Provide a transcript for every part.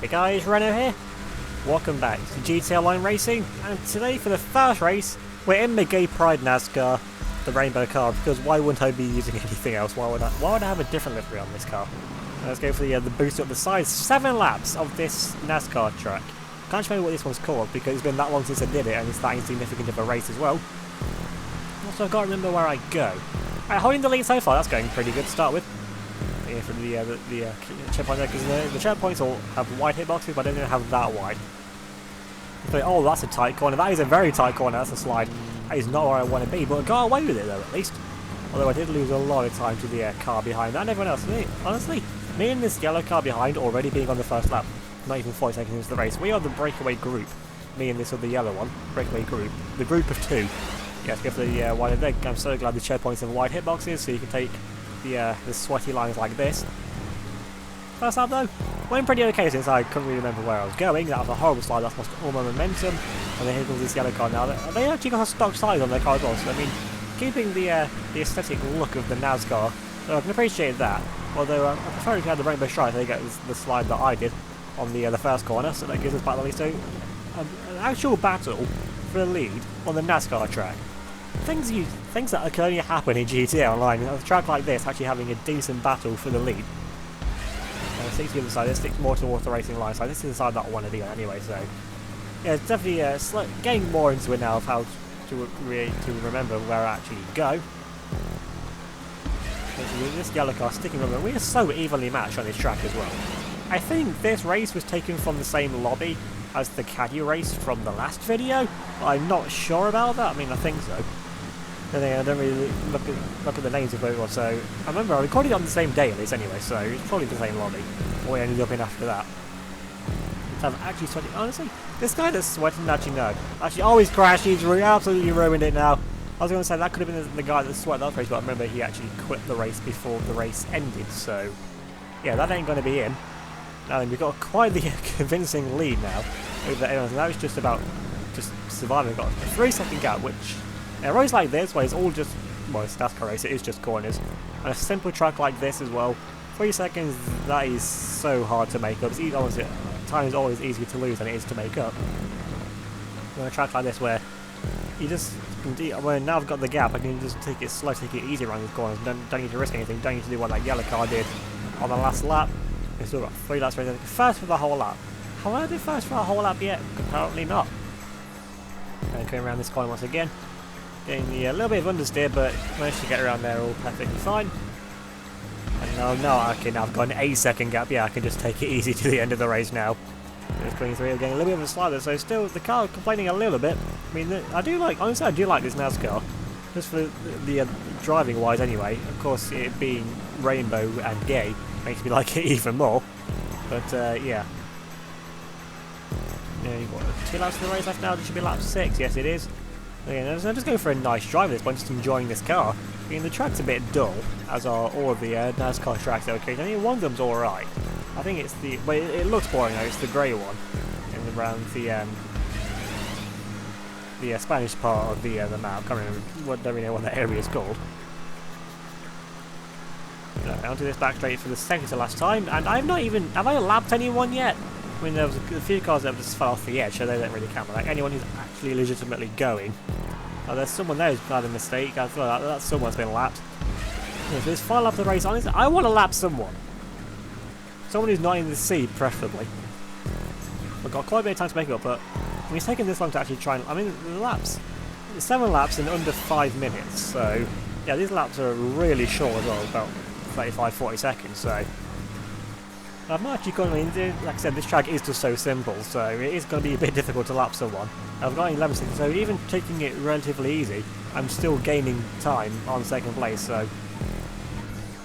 Hey guys, Renault here. Welcome back to GTA Online Racing, and today for the first race, we're in the Gay Pride NASCAR, the rainbow car, because why wouldn't I be using anything else? Why would I have a different livery on this car? Let's go for the boost up the size. 7 laps of this NASCAR track. Can't remember what this one's called, because it's been that long since I did it, and it's that insignificant of a race as well. Also, I've got to remember where I go. Alright, holding the lead so far, that's going pretty good to start with. From the checkpoint there, because the checkpoints all have wide hitboxes, but I don't have that wide. But, oh, that's a tight corner. That is a very tight corner. That's a slide. That is not where I want to be, but I got away with it though, at least. Although I did lose a lot of time to the car behind and everyone else. Honestly, me and this yellow car behind already being on the first lap, not even 40 seconds into the race. We are the breakaway group. Me and this other yellow one, breakaway group. The group of 2. Yes, go for the wide leg. I'm so glad the checkpoints have wide hitboxes, so you can take the sweaty lines like this. First lap though, went pretty okay since I couldn't really remember where I was going. That was a horrible slide, that's lost all my momentum. And then here comes this yellow car now. They actually got a stock size on their car as well, so I mean, keeping the aesthetic look of the NASCAR, so I can appreciate that. Although I prefer if you had the rainbow stripe, they get the slide that I did on the first corner, so that gives us back the lead. So an actual battle for the lead on the NASCAR track. Things that can only happen in GTA Online. A track like this actually having a decent battle for the lead. Stick to the other side. This sticks more towards the racing line side. This is the side that I want to be on anyway. So yeah, it's definitely getting more into it now of how to remember where I actually go. This yellow car sticking on. We are so evenly matched on this track as well. I think this race was taken from the same lobby as the Caddy race from the last video. I'm not sure about that. I mean, I think so. I don't really look at the names of everyone, so I remember I recorded it on the same day at least anyway, so it's probably the same lobby. Or we ended up in after that. So I've actually sweating. Honestly, this guy that's sweating actually no. Actually always crashed, he's absolutely ruined it now. I was going to say that could have been the guy that sweated that race, but I remember he actually quit the race before the race ended, so yeah, that ain't going to be him. Now then, we've got quite the convincing lead now over everyone, and that was just about surviving. We've got a 3-second gap, which a race like this, where it's all just, well, it's NASCAR race, it is just corners, and a simple track like this as well, 3 seconds, that is so hard to make up. It's honestly, time is always easier to lose than it is to make up. On a track like this where you just, well, now I've got the gap, I can just take it slow, take it easy around these corners, don't need to risk anything, don't need to do what that yellow car did on the last lap. We've still got 3 laps ready. First for the whole lap. Have I been first for a whole lap yet? Apparently not. And going around this corner once again. Getting the little bit of understeer, but managed to get around there all perfectly fine. And now okay, now I've got an 8-second gap. Yeah, I can just take it easy to the end of the race now. It's 23 again, a little bit of a slider, so still the car complaining a little bit. I mean, honestly, I do like this NASCAR. Just for the driving wise anyway. Of course, it being rainbow and gay makes me like it even more. But yeah. You've got 2 laps of the race left now. This should be lap 6. Yes, it is. Again, I'm just going for a nice drive at this point, just enjoying this car. I mean, the track's a bit dull, as are all of the NASCAR tracks. Okay, I mean, one of them's alright. I think it's the, but it looks boring though. It's the grey one, and around the Spanish part of the map. I can't remember. Don't really know what that area is called. Onto this back straight for the second to last time, and have I lapped anyone yet? I mean, there was a few cars that just fell off the edge, so they don't really count. But like anyone who's actually legitimately going, there's someone there who's made a mistake. I feel like that someone's been lapped. If this final lap of the race, honestly, I want to lap someone. Someone who's not in the seed, preferably. I've got quite a bit of time to make it up, but it's taken this long to actually try and. I mean, the laps, 7 laps in under 5 minutes. So yeah, these laps are really short as well, about 35-40 seconds. So. I'm not actually going to, like I said, this track is just so simple, so it is going to be a bit difficult to lap someone. I've got 11 seconds, so even taking it relatively easy, I'm still gaining time on second place, so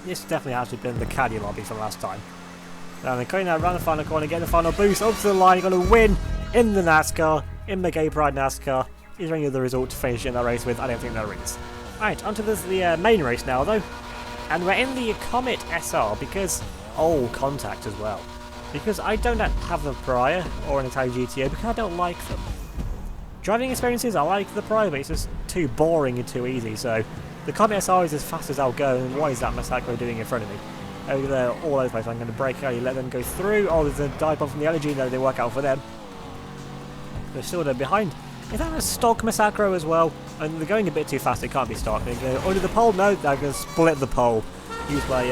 this definitely has to have been the Caddy lobby from last time. Now they're going around the final corner, getting the final boost up to the line, you're going to win in the NASCAR, in the Gay Pride NASCAR. Is there any other result to finish in that race with? I don't think there is. Right, onto the main race now though, and we're in the Comet SR because... Oh, Contact as well. Because I don't have them prior, or an Italian GTO, because I don't like them. Driving experiences, I like the prior, but it's just too boring and too easy, so... The Comet SR is as fast as I'll go, and what is that Masako doing in front of me? over there, all those places. I'm going to brake early, let them go through. Oh, there's a dive bomb from the LG, no, they work out for them. They're still there behind. Is that a stock Masacro as well? And they're going a bit too fast, it can't be stock. They go under the pole, no, they're going to split the pole. Used by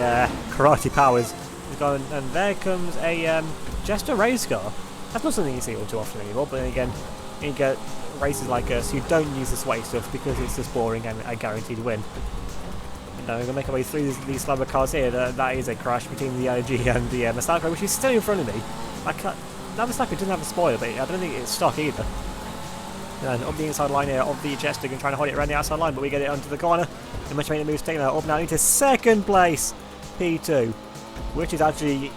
karate powers. And there comes a Jester race car. That's not something you see all too often anymore, but then again, you get races like us who don't use the sweaty stuff because it's just boring and a guaranteed win. And we're going to make our way through these slabber cars here. That is a crash between the LG and the Masacro, which is still in front of me. That Masacro doesn't have a spoiler, but I don't think it's stock either. And up the inside line here of the Jester, and trying to hold it around the outside line, but we get it onto the corner. The much made moves taking that up now into second place, P2, which is actually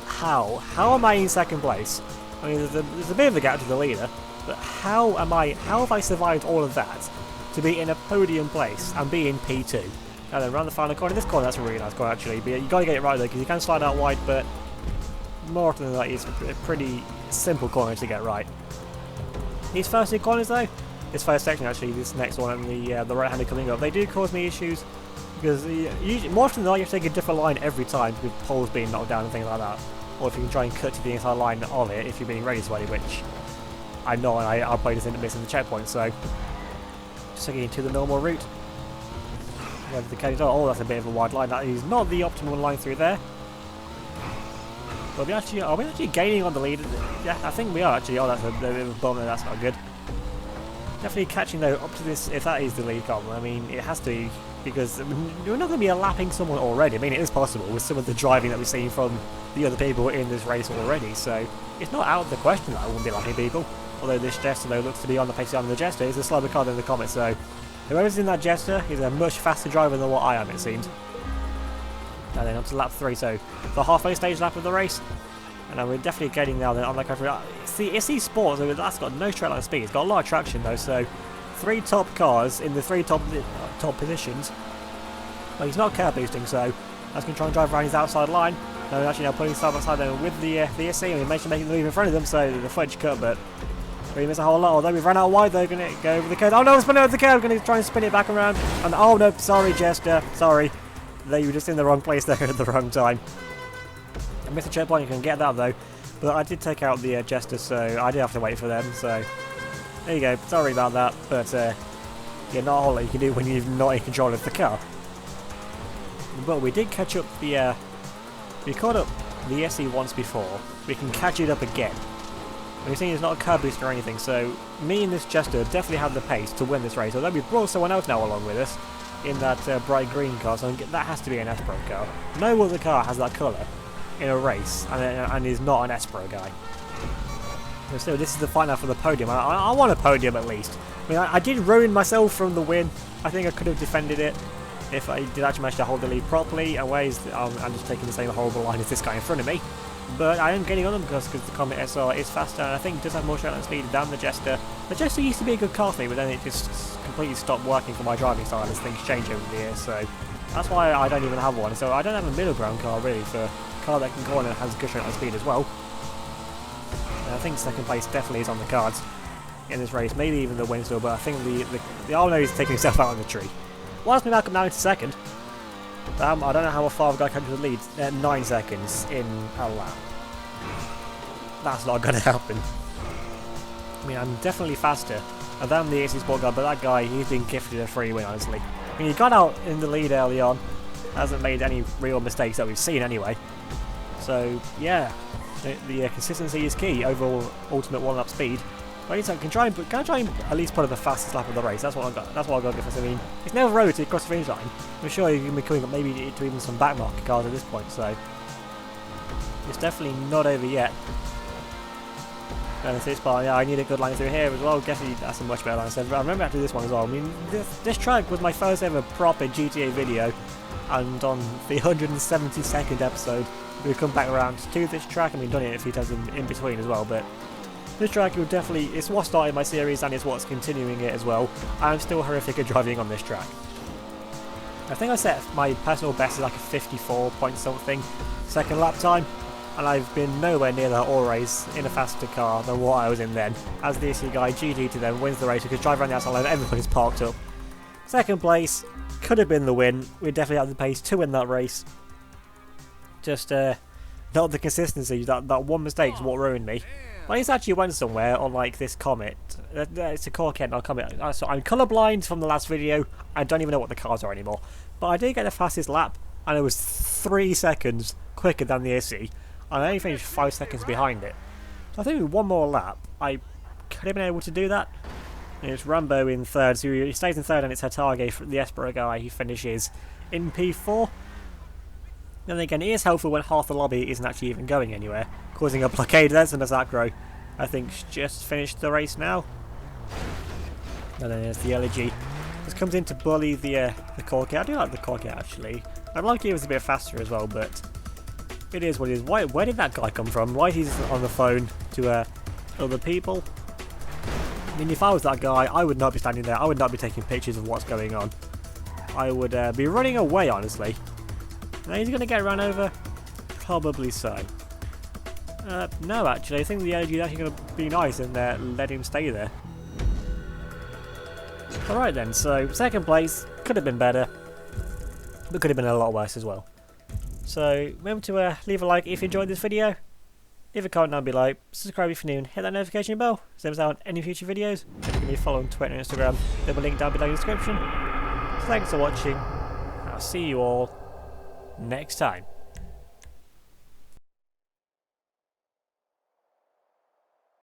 how am I in second place? I mean, there's a bit of a gap to the leader, but how have I survived all of that to be in a podium place and be in P2? And then around the final corner, this corner, that's a really nice corner actually, but you got to get it right there because you can slide out wide, but more often than not, it's a pretty simple corner to get right. These first two corners though, this first section actually, this next one and the right-hander coming up, they do cause me issues because usually, more often than not you have to take a different line every time with poles being knocked down and things like that. Or if you can try and cut to the inside line of it if you're being really sweaty, which I'm not, and I'll probably just end up missing the checkpoint, so just taking into the normal route. Whether the cage, oh, that's a bit of a wide line, that is not the optimal line through there. Are we actually gaining on the lead? Yeah, I think we are actually. Oh, that's a bit of a bummer. That's not good. Definitely catching though up to this. If that is the lead column, I mean, it has to be because we're not going to be lapping someone already. I mean, it is possible with some of the driving that we've seen from the other people in this race already. So it's not out of the question that I won't be lapping people. Although this Jester though looks to be on the pace of the Jester. It's a slower car than the Comet. So whoever's in that Jester is a much faster driver than what I am. It seems. And then on to lap 3, so the halfway stage lap of the race. And we're definitely getting now on that cover. It's these sports, that's got no straight line speed. It's got a lot of traction though, so 3 top cars in the 3 top positions. Well, he's not curb boosting, so that's going to try and drive around his outside line. No, actually now putting side by side there with the SC, and we managed to make the move in front of them, so the fudge cut, but we miss a whole lot. Although we've run out wide, they're going to go over the curve. Oh no, we're spinning over the curve, going to try and spin it back around. And oh no, sorry Jester, sorry. They were just in the wrong place there at the wrong time. I missed the checkpoint, you can get that though. But I did take out the Jester, so I did have to wait for them, so there you go. Sorry about that, but yeah, not a whole lot you can do when you're not in control of the car. But we did catch up the we caught up the SE once before. We can catch it up again. And you're seeing it's not a curb booster or anything, so me and this Jester definitely have the pace to win this race. Although we've brought someone else now along with us in that bright green car, so that has to be an S-Pro car. No other car has that colour in a race and is not an S-Pro guy. But still, this is the fight now for the podium. I want a podium at least. I mean, I did ruin myself from the win. I think I could have defended it if I did actually manage to hold the lead properly. Otherwise, I'm just taking the same horrible line as this guy in front of me. But I am getting on them because the Comet SR is faster and I think does have more straight line speed than the Jester. The Jester used to be a good car for me, but then it just completely stopped working for my driving style as things change over the years. So that's why I don't even have one. So I don't have a middle ground car really for a car that can go on and has good straight line speed as well. And I think second place definitely is on the cards in this race. Maybe even the win still, but I think the oh no, he's taking himself out on the tree. Whilst me Malcolm now into second. I don't know how far I've got to the lead. 9 seconds in a lap. That's not going to happen. I mean, I'm definitely faster than the AC Sport guy, but that guy, he's been gifted a free win, honestly. I mean, he got out in the lead early on. Hasn't made any real mistakes that we've seen anyway. So, yeah. The consistency is key over ultimate one-lap speed. But can I try and at least put up the fastest lap of the race? That's what I've got to give us. I mean, it's never road to cross the finish line. I'm sure you can be coming up maybe to even some backmarket cars at this point, so it's definitely not over yet. And this part, yeah, I need a good line through here as well. Definitely, that's a much better line. I remember after this one as well. I mean, this track was my first ever proper GTA video, and on the 172nd episode, we've come back around to this track, and we've done it a few times in between as well, but this track will definitely, it's what started my series and it's what's continuing it as well. I'm still horrific at driving on this track. I think I set my personal best as like a 54 point something second lap time, and I've been nowhere near that all race in a faster car than what I was in then. As the issue guy, GG to them, wins the race because drive around the outside line, everybody's parked up. Second place, could have been the win. We definitely had the pace to win that race. Just not the consistency. That one mistake's what ruined me. But I just actually went somewhere on like this comet. It's a Corket, not a comet. So I'm colourblind from the last video. I don't even know what the cars are anymore. But I did get the fastest lap, and it was 3 seconds quicker than the Issy, and I only finished 5 seconds behind it. So I think with one more lap, I could have been able to do that. And it's Rambo in third, so he stays in third, and it's Hatage, the Espero guy, who finishes in P4. Then again, it is helpful when half the lobby isn't actually even going anywhere, causing a blockade there. So Mazakro, I think, just finished the race now. And then there's the Elegy. This comes in to bully the Corket. I do like the Corket actually. I'd like it was a bit faster as well, but it is what it is. Where did that guy come from? Why is he on the phone to other people? I mean, if I was that guy, I would not be standing there. I would not be taking pictures of what's going on. I would be running away, honestly. Now he's going to get run over? Probably so. No, actually, I think the Elegy is actually going to be nice and let him stay there. Alright then, so second place could have been better, but could have been a lot worse as well. So remember to leave a like if you enjoyed this video, leave a comment down below, subscribe if you're new, and hit that notification bell so you don't miss out on any future videos. And you can be following Twitter and Instagram, there'll be a link down below in the description. So thanks for watching, and I'll see you all next time.